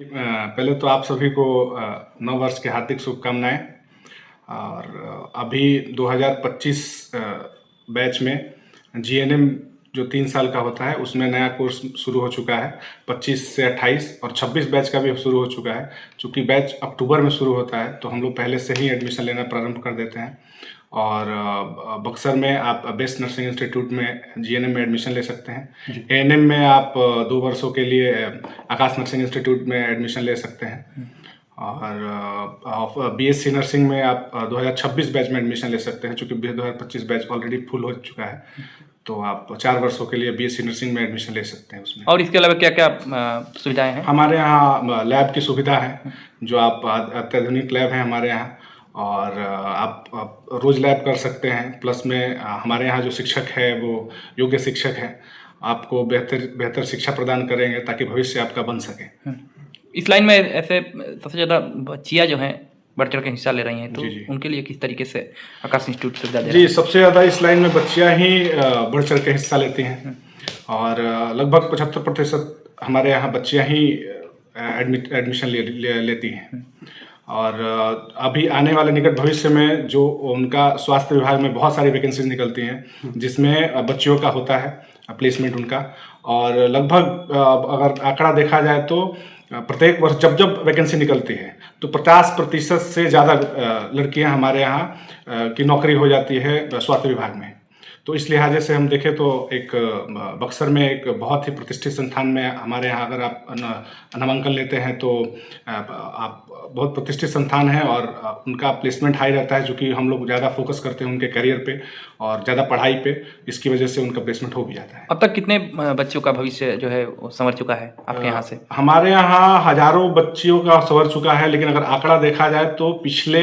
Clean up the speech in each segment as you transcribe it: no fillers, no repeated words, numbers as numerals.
पहले तो आप सभी को नव वर्ष की हार्दिक शुभकामनाएं। और अभी 2025 बैच में जीएनएम जो 3 साल का होता है उसमें नया कोर्स शुरू हो चुका है। 25 से 28 और 26 बैच का भी शुरू हो चुका है। चूँकि बैच अक्टूबर में शुरू होता है तो हम लोग पहले से ही एडमिशन लेना प्रारंभ कर देते हैं। और बक्सर में आप बेस्ट नर्सिंग इंस्टीट्यूट में जीएनएम में एडमिशन ले सकते हैं। एएनएम में आप 2 वर्षों के लिए आकाश नर्सिंग इंस्टीट्यूट में एडमिशन ले सकते हैं। और बीएससी नर्सिंग में आप 2026 बैच में एडमिशन ले सकते हैं। चूँकि 2025 बैच ऑलरेडी फुल हो चुका है तो आप 4 वर्षों के लिए बीएससी नर्सिंग में एडमिशन ले सकते हैं उसमें। और इसके अलावा क्या क्या सुविधाएं हैं? हमारे यहाँ लैब की सुविधा है, जो आप अत्याधुनिक लैब है हमारे यहाँ। और आप रोज़ लैब कर सकते हैं। प्लस में हमारे यहाँ जो शिक्षक है वो योग्य शिक्षक हैं, आपको बेहतर शिक्षा प्रदान करेंगे ताकि भविष्य आपका बन सके। इस लाइन में ऐसे सबसे ज़्यादा बच्चियाँ जो हैं बढ़ चढ़ के हिस्सा ले रही हैं, तो जी। उनके लिए किस तरीके से आकाश इंस्टीट्यूट सुविधा दे रहा जी, है? सबसे ज़्यादा इस लाइन में बच्चियाँ ही बढ़ चढ़ के हिस्सा लेती हैं। और लगभग 75% हमारे यहाँ बच्चियाँ ही एडमिशन लेती हैं। और अभी आने वाले निकट भविष्य में जो उनका स्वास्थ्य विभाग में बहुत सारी वैकेंसीज निकलती हैं जिसमें बच्चियों का होता है प्लेसमेंट उनका। और लगभग अगर आंकड़ा देखा जाए तो प्रत्येक वर्ष जब वैकेंसी निकलती है तो 50% से ज़्यादा लड़कियां हमारे यहाँ की नौकरी हो जाती है स्वास्थ्य विभाग में। तो इस लिहाजे से हम देखें तो एक बक्सर में एक बहुत ही प्रतिष्ठित संस्थान में हमारे यहाँ अगर आप नामांकन लेते हैं तो आप बहुत प्रतिष्ठित संस्थान है और उनका प्लेसमेंट हाई रहता है। चूँकि हम लोग ज़्यादा फोकस करते हैं उनके करियर पे और ज़्यादा पढ़ाई पे, इसकी वजह से उनका प्लेसमेंट हो भी जाता है। अब तक कितने बच्चों का भविष्य जो है वो संवर चुका है आपके यहाँ से? हमारे यहाँ हजारों बच्चियों का संवर चुका है। लेकिन अगर आंकड़ा देखा जाए तो पिछले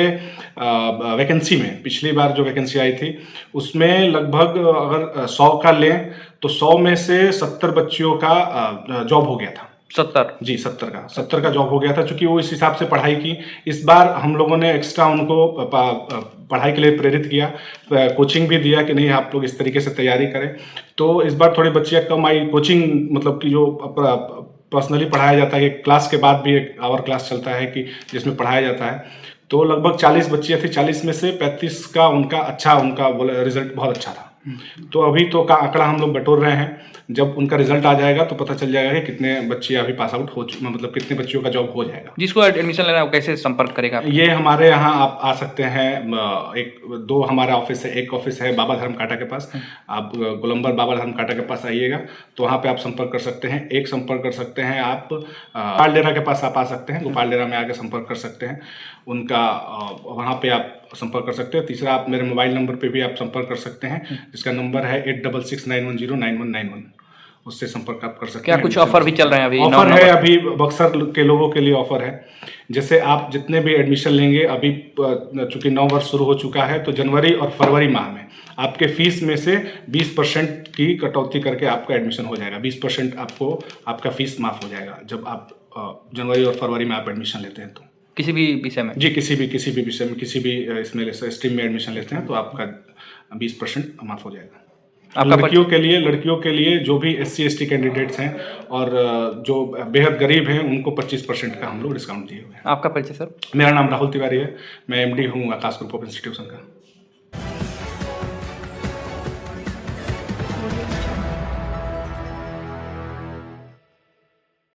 वैकेंसी में पिछली बार जो वैकेंसी आई थी उसमें लगभग अगर 100 का लें तो 100 में से 70 बच्चियों का जॉब हो गया था। 70? जी, 70 का जॉब हो गया था। चूँकि वो इस हिसाब से पढ़ाई की। इस बार हम लोगों ने एक्स्ट्रा उनको पढ़ाई के लिए प्रेरित किया, कोचिंग भी दिया कि नहीं आप लोग इस तरीके से तैयारी करें। तो इस बार थोड़ी बच्चियाँ कम आई। कोचिंग मतलब कि जो पर्सनली पढ़ाया जाता है, क्लास के बाद भी एक आवर क्लास चलता है कि जिसमें पढ़ाया जाता है। तो लगभग 40 बच्चियाँ थी, 40 में से 35 का उनका रिजल्ट बहुत अच्छा था। तो अभी तो का आंकड़ा हम लोग बटोर रहे हैं। जब उनका रिजल्ट आ जाएगा तो पता चल जाएगा कि कितने बच्चे अभी पास आउट हो चुके, मतलब कितने बच्चियों का जॉब हो जाएगा। जिसको एडमिशन लेना है वो कैसे संपर्क करेगा? ये हमारे यहाँ आप आ सकते हैं। 2 हमारा ऑफिस है। एक ऑफिस है बाबा धर्म कांटा के पास। आप गोलंबर बाबा धर्म कांटा के पास आइएगा तो वहाँ पे आप संपर्क कर सकते हैं। एक संपर्क कर सकते हैं आप गोपाल डेरा के पास आप आ सकते हैं। गोपाल डेरा में आके संपर्क कर सकते हैं उनका, वहाँ पे आप संपर्क कर सकते हैं। तीसरा आप मेरे मोबाइल नंबर पे भी आप संपर्क कर सकते हैं जिसका नंबर है 8669109191। उससे संपर्क आप कर सकते हैं। क्या कुछ ऑफर भी चल रहे हैं अभी? ऑफर है अभी बक्सर के लोगों के लिए ऑफर है। जैसे आप जितने भी एडमिशन लेंगे अभी, चूँकि 9 वर्ष शुरू हो चुका है तो जनवरी और फरवरी माह में आपके फीस में से 20% की कटौती करके आपका एडमिशन हो जाएगा। 20% आपको आपका फीस माफ़ हो जाएगा जब आप जनवरी और फरवरी में आप एडमिशन लेते हैं तो। किसी भी विषय में? जी, किसी भी विषय में, किसी भी इसमें स्ट्रीम में एडमिशन लेते हैं तो आपका 20% माफ़ हो जाएगा। लड़कियों के लिए जो भी SC ST कैंडिडेट्स हैं और जो बेहद गरीब हैं उनको 25% का हम लोग डिस्काउंट दिए हुए हैं। आपका परिचय सर? मेरा नाम राहुल तिवारी है। मैं MD हूँ आकाश ग्रुप ऑफ इंस्टीट्यूशन का।